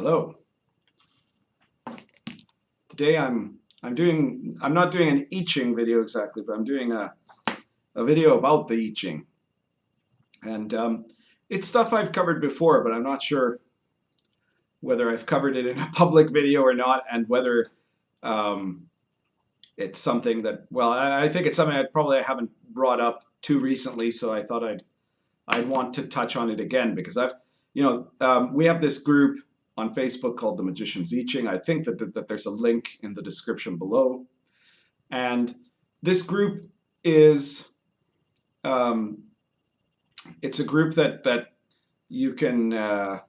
Hello. Today I'm not doing an I Ching video exactly, but I'm doing a video about the I Ching. And it's stuff I've covered before, but I'm not sure whether I've covered it in a public video or not, and whether it's something that, well, I think it's something I haven't brought up too recently, so I thought I'd want to touch on it again, because we have this group on Facebook called the Magician's I Ching. I think that there's a link in the description below. And this group is, it's a group that you can go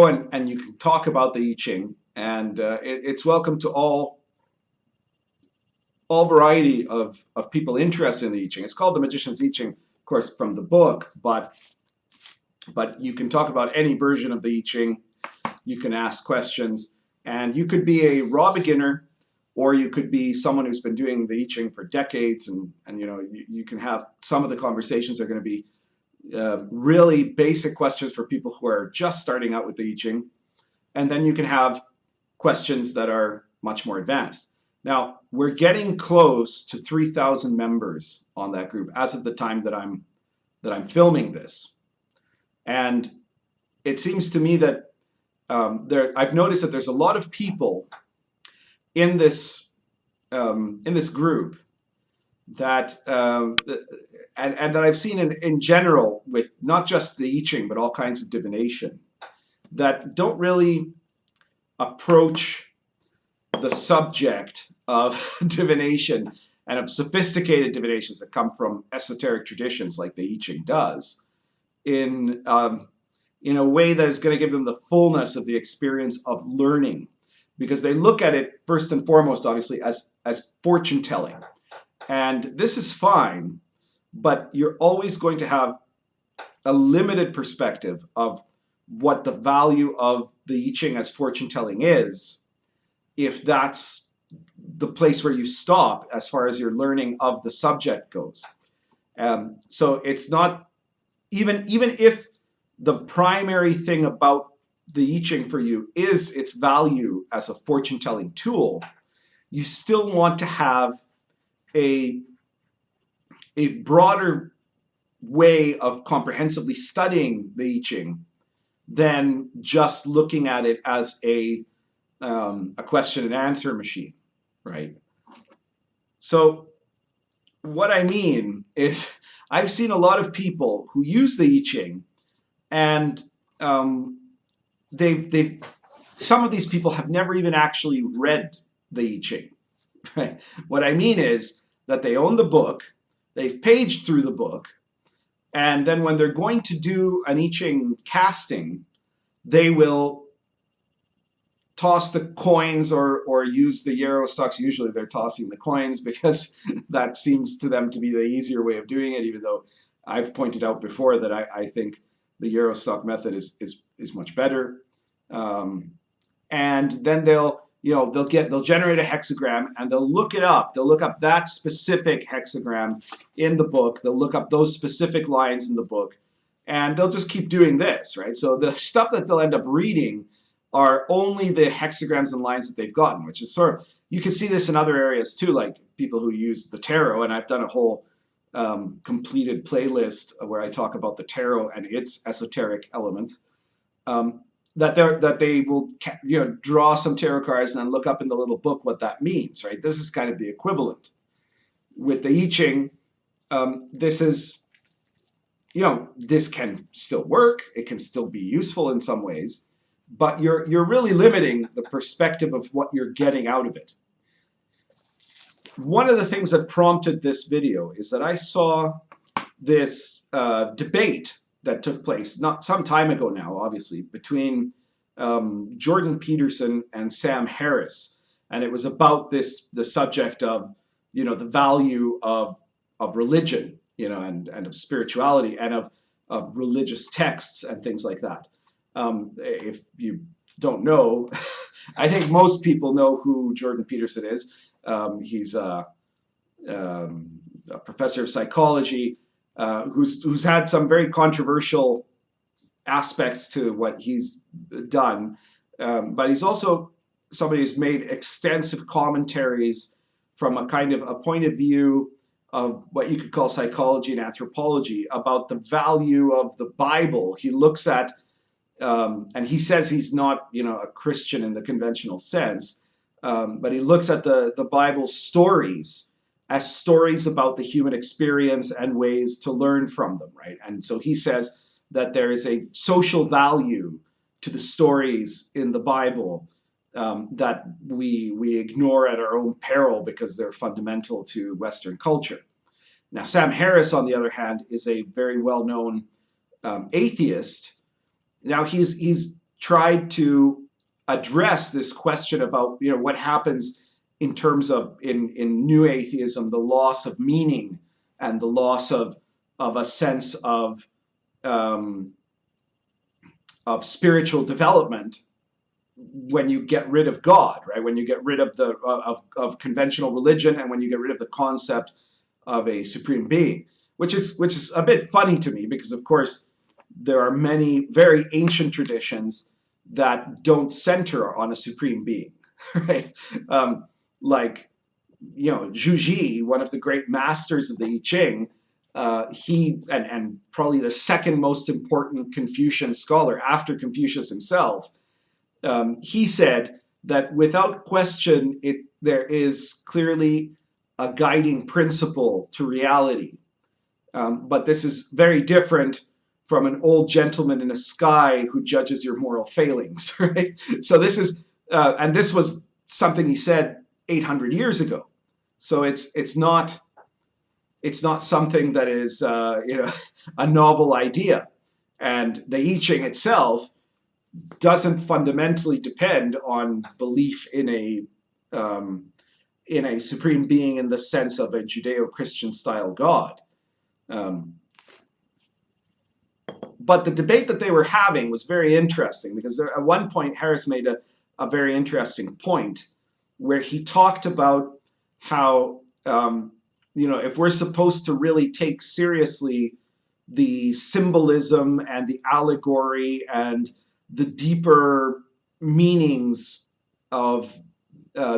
and you can talk about the I Ching, and it's welcome to all variety of people interested in the I Ching. It's called the Magician's I Ching, of course, from the book, but you can talk about any version of the I Ching. You can ask questions, and you could be a raw beginner, or you could be someone who's been doing the I Ching for decades, and you can have some of the conversations are going to be really basic questions for people who are just starting out with the I Ching, and then you can have questions that are much more advanced. Now, we're getting close to 3,000 members on that group as of the time that I'm filming this, and it seems to me that I've noticed that there's a lot of people in this group that and that I've seen in general, with not just the I Ching but all kinds of divination, that don't really approach the subject of divination and of sophisticated divinations that come from esoteric traditions like the I Ching does in a way that is going to give them the fullness of the experience of learning, because they look at it first and foremost, obviously, as fortune telling. And this is fine, but you're always going to have a limited perspective of what the value of the I Ching as fortune telling is, if that's the place where you stop as far as your learning of the subject goes. So it's not, even if the primary thing about the I Ching for you is its value as a fortune-telling tool, you still want to have a broader way of comprehensively studying the I Ching than just looking at it as a question and answer machine, right? So what I mean is, I've seen a lot of people who use the I Ching, and some of these people have never even actually read the I Ching. Right? What I mean is that they own the book, they've paged through the book, and then when they're going to do an I Ching casting, they will toss the coins or use the yarrow stocks. Usually they're tossing the coins, because that seems to them to be the easier way of doing it, even though I've pointed out before that I think the yarrow stock method is much better. And then they'll generate a hexagram, and they'll look it up. They'll look up that specific hexagram in the book. They'll look up those specific lines in the book, and they'll just keep doing this, right? So the stuff that they'll end up reading are only the hexagrams and lines that they've gotten, which is sort of, you can see this in other areas too, like people who use the tarot, and I've done a whole completed playlist where I talk about the tarot and its esoteric elements. That they will draw some tarot cards and then look up in the little book what that means, right? This is kind of the equivalent. With the I Ching, this is, this can still work. It can still be useful in some ways, but you're really limiting the perspective of what you're getting out of it. One of the things that prompted this video is that I saw this debate that took place not some time ago now, obviously, between Jordan Peterson and Sam Harris, and it was about the subject of the value of religion, and of spirituality, and of religious texts and things like that. If you don't know, I think most people know who Jordan Peterson is. He's a professor of psychology who's had some very controversial aspects to what he's done, but he's also somebody who's made extensive commentaries from a kind of a point of view of what you could call psychology and anthropology about the value of the Bible. He looks at, and he says he's not, a Christian in the conventional sense, but he looks at the Bible's stories as stories about the human experience and ways to learn from them, right? And so he says that there is a social value to the stories in the Bible that we ignore at our own peril because they're fundamental to Western culture. Now, Sam Harris, on the other hand, is a very well-known atheist. Now, he's tried to address this question about what happens in terms of in new atheism, the loss of meaning and the loss of a sense of spiritual development when you get rid of God, right? When you get rid of of conventional religion, and when you get rid of the concept of a supreme being, which is a bit funny to me because, of course, there are many very ancient traditions that don't center on a supreme being, right? Like, Zhu Ji, one of the great masters of the I Ching, he and probably the second most important Confucian scholar after Confucius himself, he said that without question, there is clearly a guiding principle to reality. But this is very different from an old gentleman in a sky who judges your moral failings, right? So this is, and this was something he said 800 years ago. So it's not something that is a novel idea. And the I Ching itself doesn't fundamentally depend on belief in a supreme being in the sense of a Judeo-Christian style God. But the debate that they were having was very interesting because at one point Harris made a very interesting point where he talked about how if we're supposed to really take seriously the symbolism and the allegory and the deeper meanings of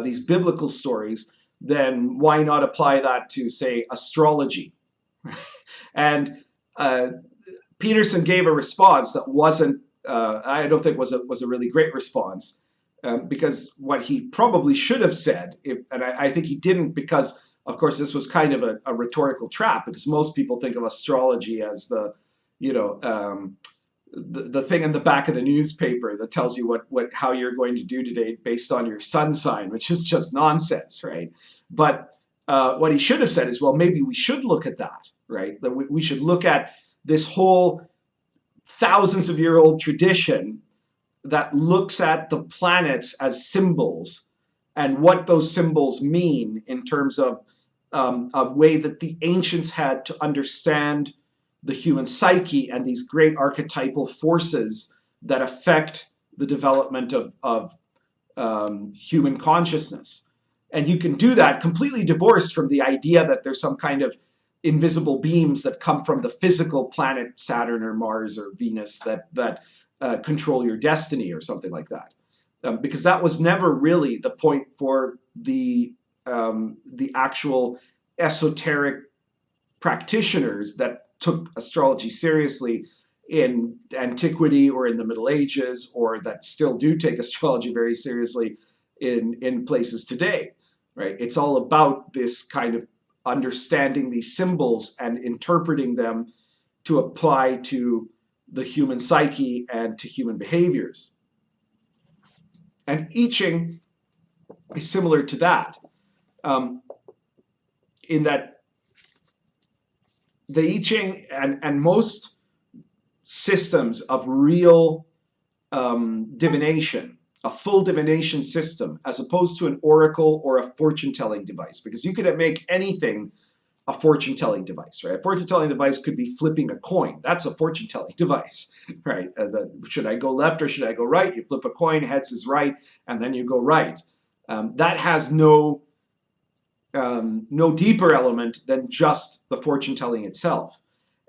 these biblical stories, then why not apply that to, say, astrology? And Peterson gave a response that wasn't, I don't think was a really great response, because what he probably should have said, and I think he didn't, because of course this was kind of a rhetorical trap, because most people think of astrology as the thing in the back of the newspaper that tells you how you're going to do today based on your sun sign, which is just nonsense, right? But what he should have said is, well, maybe we should look at that, right? That we should look at this whole thousands of year old tradition that looks at the planets as symbols and what those symbols mean in terms of a way that the ancients had to understand the human psyche and these great archetypal forces that affect the development of human consciousness. And you can do that completely divorced from the idea that there's some kind of invisible beams that come from the physical planet Saturn or Mars or Venus that control your destiny or something like that. Because that was never really the point for the actual esoteric practitioners that took astrology seriously in antiquity or in the Middle Ages, or that still do take astrology very seriously in places today, right? It's all about this kind of understanding these symbols and interpreting them to apply to the human psyche and to human behaviors. And I Ching is similar to that, in that the I Ching and most systems of real divination, a full divination system, as opposed to an oracle or a fortune-telling device, because you could make anything a fortune-telling device, right? A fortune-telling device could be flipping a coin. That's a fortune-telling device, right? Should I go left or should I go right? You flip a coin, heads is right, and then you go right. That has no deeper element than just the fortune-telling itself.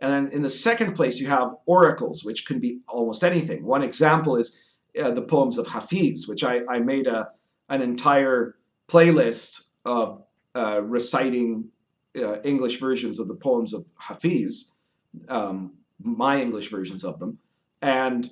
And then in the second place, you have oracles, which can be almost anything. One example is the poems of Hafiz, which I made an entire playlist of reciting English versions of the poems of Hafiz, my English versions of them. And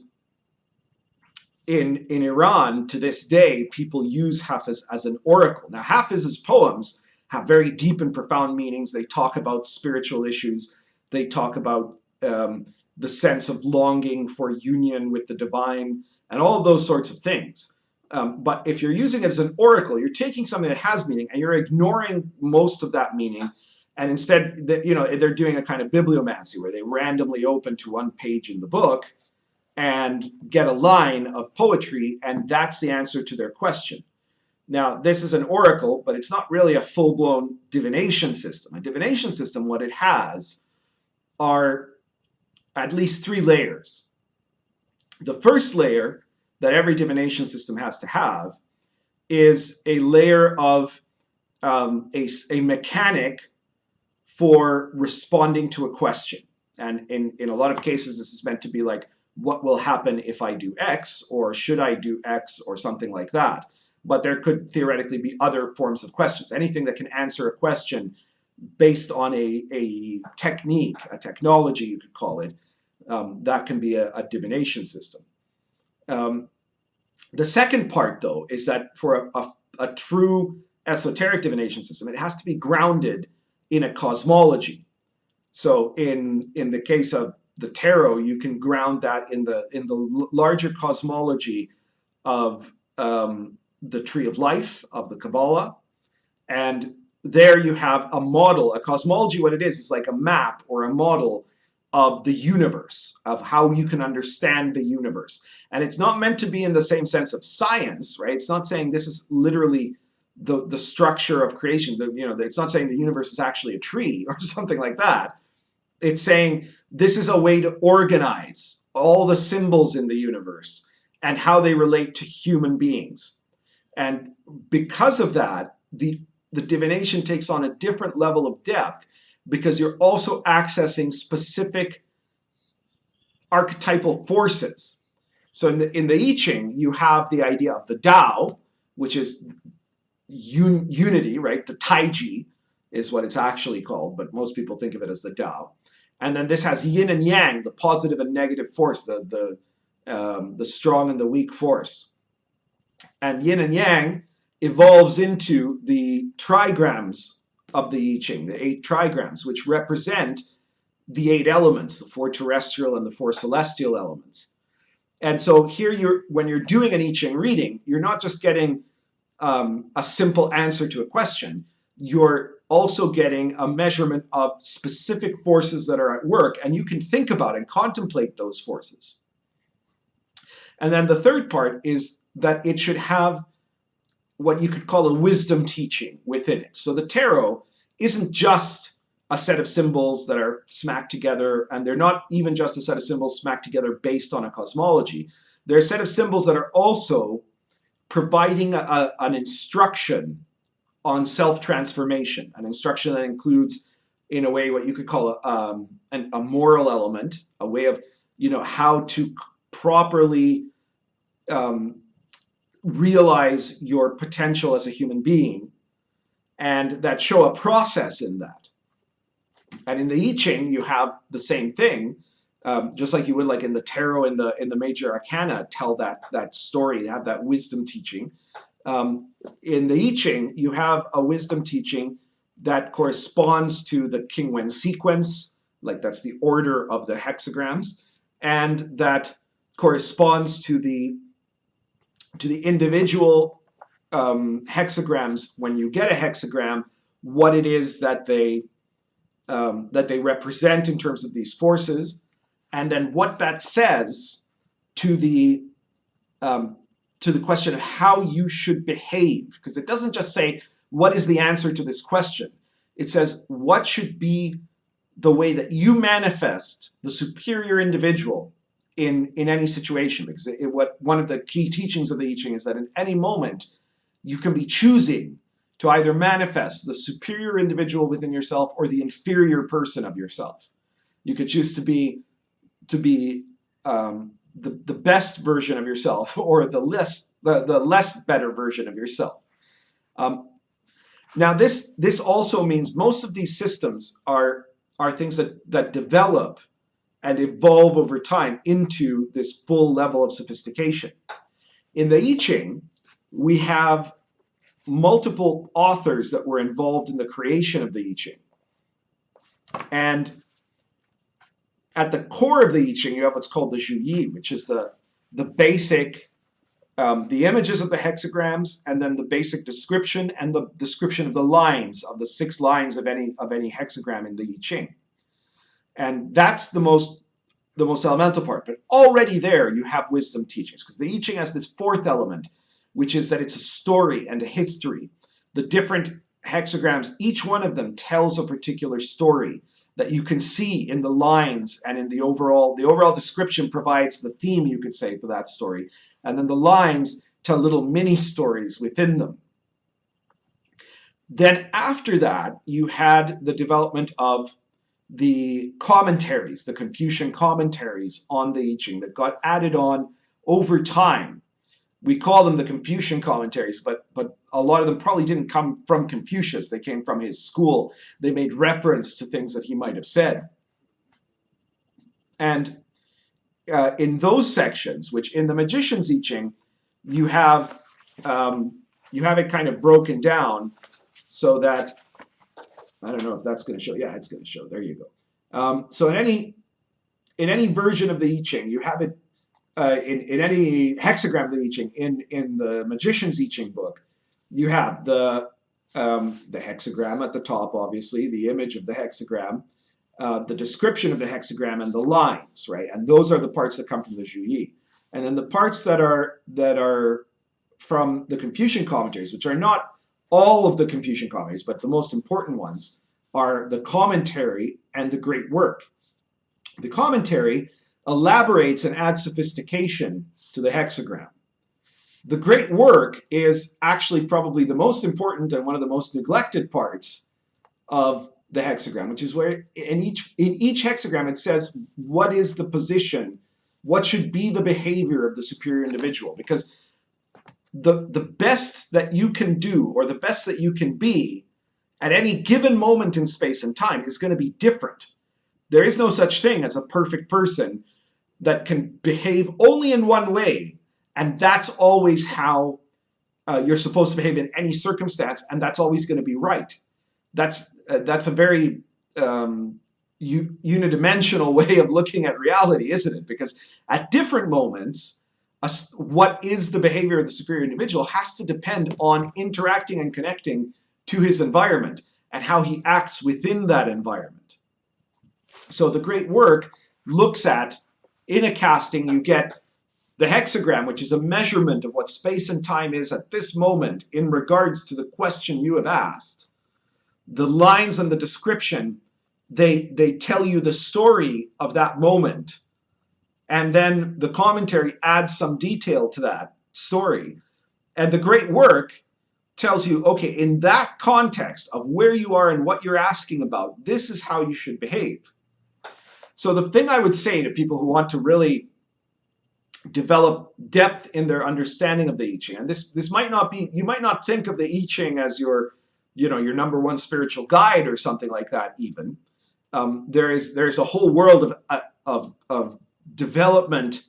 in Iran, to this day, people use Hafiz as an oracle. Now, Hafiz's poems have very deep and profound meanings. They talk about spiritual issues. They talk about the sense of longing for union with the divine and all of those sorts of things. But if you're using it as an oracle, you're taking something that has meaning and you're ignoring most of that meaning. And instead, they're doing a kind of bibliomancy where they randomly open to one page in the book and get a line of poetry, and that's the answer to their question. Now, this is an oracle, but it's not really a full-blown divination system. A divination system, what it has are at least 3 layers. The first layer that every divination system has to have is a layer of a mechanic for responding to a question. And in a lot of cases, this is meant to be like, what will happen if I do X, or should I do X, or something like that. But there could theoretically be other forms of questions. Anything that can answer a question based on a technique, a technology, you could call it, that can be a divination system. The second part, though, is that for a true esoteric divination system, it has to be grounded in a cosmology. So in the case of the tarot, you can ground that in the larger cosmology of the tree of life, of the Kabbalah. And there you have a model. A cosmology, what it is like a map or a model of the universe, of how you can understand the universe. And it's not meant to be in the same sense of science, right? It's not saying this is literally the structure of creation. It's not saying the universe is actually a tree or something like that. It's saying this is a way to organize all the symbols in the universe and how they relate to human beings. And because of that, the divination takes on a different level of depth, because you're also accessing specific archetypal forces. So in the I Ching, you have the idea of the Tao, which is unity, right? The Taiji is what it's actually called, but most people think of it as the Tao. And then this has yin and yang, the positive and negative force, the strong and the weak force. And yin and yang evolves into the trigrams of the I Ching, the 8 trigrams, which represent the 8 elements, the 4 terrestrial and the 4 celestial elements. And so here, when you're doing an I Ching reading, you're not just getting a simple answer to a question. You're also getting a measurement of specific forces that are at work, and you can think about and contemplate those forces. And then the third part is that it should have what you could call a wisdom teaching within it. So the tarot isn't just a set of symbols that are smacked together, and they're not even just a set of symbols smacked together based on a cosmology. They're a set of symbols that are also providing an instruction on self-transformation, an instruction that includes, in a way, what you could call a moral element, a way of, how to properly realize your potential as a human being, and that show a process in that. And in the I Ching, you have the same thing, just like you would like in the tarot, in the major arcana, tell that story, have that wisdom teaching. In the I Ching, you have a wisdom teaching that corresponds to the King Wen sequence, like that's the order of the hexagrams, and that corresponds to the individual hexagrams. When you get a hexagram, what it is that they represent in terms of these forces, and then what that says to the question of how you should behave. Because it doesn't just say, what is the answer to this question? It says, what should be the way that you manifest the superior individual in any situation? Because one of the key teachings of the I Ching is that in any moment, you can be choosing to either manifest the superior individual within yourself or the inferior person of yourself. You could choose to be the best version of yourself, or the less better version of yourself. Now this also means most of these systems are things that develop and evolve over time into this full level of sophistication. In the I Ching, we have multiple authors that were involved in the creation of the I Ching. And at the core of the I Ching, you have what's called the Zhu Yi, which is the basic, the images of the hexagrams, and then the basic description and the description of the lines, of the 6 lines of any hexagram in the I Ching. And that's the most elemental part. But already there you have wisdom teachings, because the I Ching has this 4th element, which is that it's a story and a history. The different hexagrams, each one of them tells a particular story that you can see in the lines, and in the overall description provides the theme, you could say, for that story. And then the lines tell little mini stories within them. Then after that, you had the development of the commentaries, the Confucian commentaries on the I Ching that got added on over time. We call them the Confucian commentaries, but a lot of them probably didn't come from Confucius. They came from his school. They made reference to things that he might have said. And in those sections, which in the Magician's I Ching, you have it kind of broken down so that, I don't know if that's going to show. Yeah, it's going to show. There you go. So in any version of the I Ching, you have it in any hexagram of the I Ching. In the Magician's I Ching book, you have the hexagram at the top, obviously, the image of the hexagram, the description of the hexagram, and the lines, right? And those are the parts that come from the Zhu Yi. And then the parts that are from the Confucian commentaries, which are not all of the Confucian commentaries, but the most important ones, are the commentary and the great work. The commentary elaborates and adds sophistication to the hexagram. The great work is actually probably the most important and one of the most neglected parts of the hexagram, which is where in each hexagram it says what is the position, what should be the behavior of the superior individual, because the best that you can do, or the best that you can be at any given moment in space and time, is going to be different. There is no such thing as a perfect person that can behave only in one way, and that's always how you're supposed to behave in any circumstance, and that's always going to be right. That's a very unidimensional way of looking at reality, isn't it? Because at different moments, what is the behavior of the superior individual has to depend on interacting and connecting to his environment and how he acts within that environment. So the great work looks at, in a casting, you get the hexagram, which is a measurement of what space and time is at this moment in regards to the question you have asked. The lines and the description, they tell you the story of that moment. And then the commentary adds some detail to that story. And the great work tells you, okay, in that context of where you are and what you're asking about, this is how you should behave. So the thing I would say to people who want to really develop depth in their understanding of the I Ching, and this might not be, you might not think of the I Ching as your number one spiritual guide or something like that even. There's a whole world of development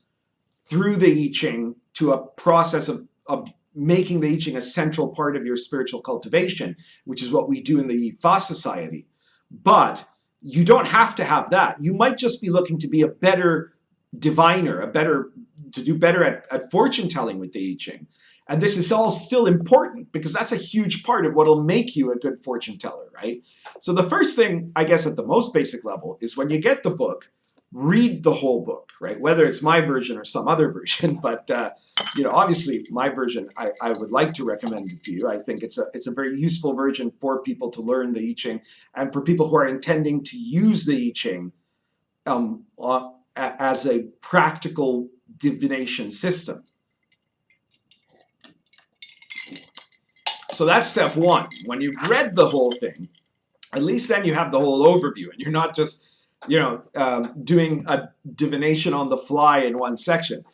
through the I Ching to a process of making the I Ching a central part of your spiritual cultivation, which is what we do in the Fa Society. But you don't have to have that. You might just be looking to be a better diviner, to do better at fortune telling with the I Ching. And this is all still important because that's a huge part of what will make you a good fortune teller, right? So the first thing, I guess at the most basic level, is when you get the book, read the whole book, right? Whether it's my version or some other version, but obviously my version, I would like to recommend it to you. I think it's a very useful version for people to learn the I Ching, and for people who are intending to use the I Ching as a practical divination system. So that's step one. When you've read the whole thing, at least then you have the whole overview, and you're not just doing a divination on the fly in one section.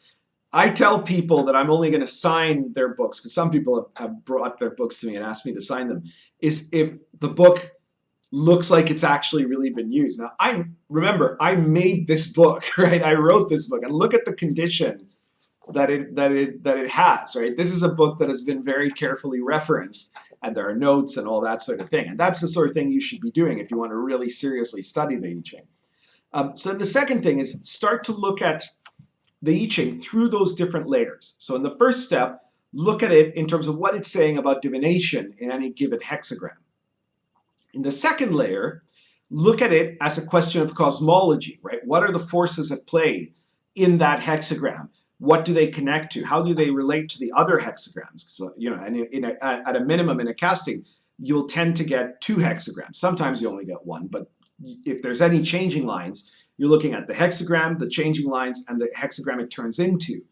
I tell people that I'm only going to sign their books, because some people have brought their books to me and asked me to sign them, is if the book looks like it's actually really been used. Now, I made this book, right? I wrote this book, and look at the condition that it has, right? This is a book that has been very carefully referenced, and there are notes and all that sort of thing. And that's the sort of thing you should be doing if you want to really seriously study the I Ching. So the second thing is start to look at the I Ching through those different layers. So in the first step, look at it in terms of what it's saying about divination in any given hexagram. In the second layer, look at it as a question of cosmology, right? What are the forces at play in that hexagram? What do they connect to? How do they relate to the other hexagrams? So, and at a minimum in a casting, you'll tend to get 2 hexagrams. Sometimes you only get 1, but if there's any changing lines, you're looking at the hexagram, the changing lines, and the hexagram it turns into.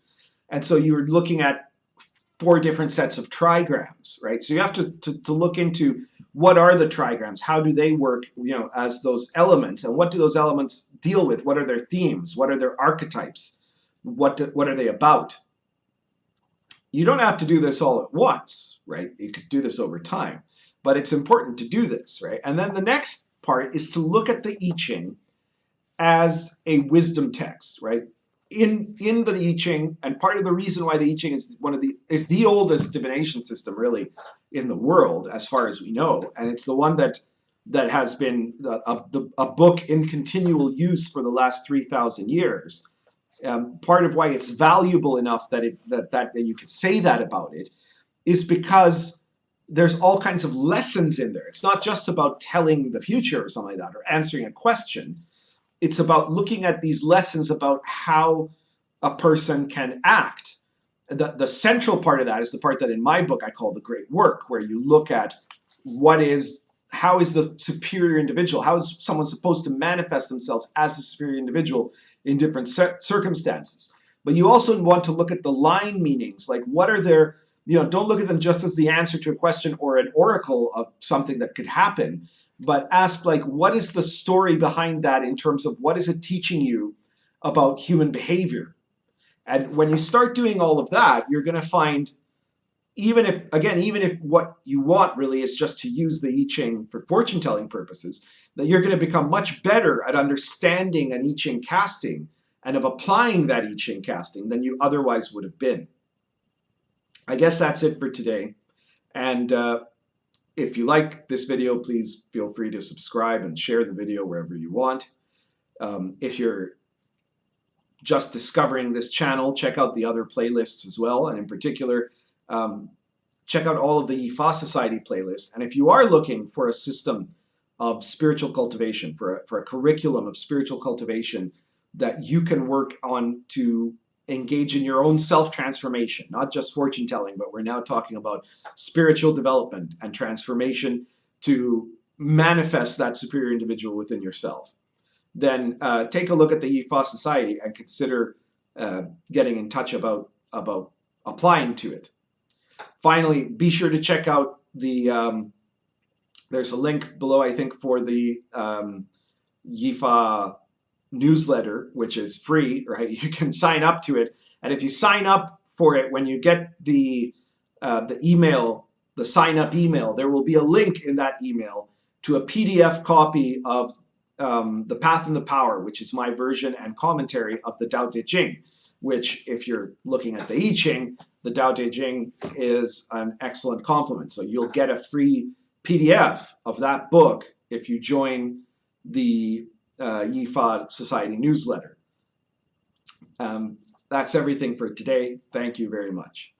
And so you're looking at 4 different sets of trigrams, right? So you have to look into what are the trigrams, how do they work, as those elements, and what do those elements deal with? What are their themes? What are their archetypes? What are they about? You don't have to do this all at once, right? You could do this over time, but it's important to do this, right? And then the next part is to look at the I Ching as a wisdom text, right? In the I Ching, and part of the reason why the I Ching is the oldest divination system really in the world, as far as we know, and it's the one that has been a book in continual use for the last 3,000 years. Part of why it's valuable enough that you could say that about it is because there's all kinds of lessons in there. It's not just about telling the future or something like that, or answering a question. It's about looking at these lessons about how a person can act. The central part of that is the part that in my book I call the great work, where you look at how is the superior individual, how is someone supposed to manifest themselves as a superior individual in different circumstances. But you also want to look at the line meanings, like what are their, don't look at them just as the answer to a question or an oracle of something that could happen, but ask, like, what is the story behind that in terms of what is it teaching you about human behavior? And when you start doing all of that, you're going to find, even if what you want really is just to use the I Ching for fortune telling purposes, that you're going to become much better at understanding an I Ching casting and of applying that I Ching casting than you otherwise would have been. I guess that's it for today. And if you like this video, please feel free to subscribe and share the video wherever you want. If you're just discovering this channel, check out the other playlists as well. And in particular, check out all of the Yifa Society playlists. And if you are looking for a system of spiritual cultivation, for a curriculum of spiritual cultivation that you can work on to engage in your own self-transformation, not just fortune telling, but we're now talking about spiritual development and transformation to manifest that superior individual within yourself, then take a look at the Yifa Society and consider getting in touch about applying to it. Finally, be sure to check out the, there's a link below, I think, for the Yifa newsletter, which is free, right? You can sign up to it. And if you sign up for it, when you get the email, the sign up email, there will be a link in that email to a PDF copy of The Path and the Power, which is my version and commentary of the Tao Te Ching, which, if you're looking at the I Ching, the Tao Te Ching is an excellent complement. So you'll get a free PDF of that book if you join the Yifa Society newsletter. That's everything for today. Thank you very much.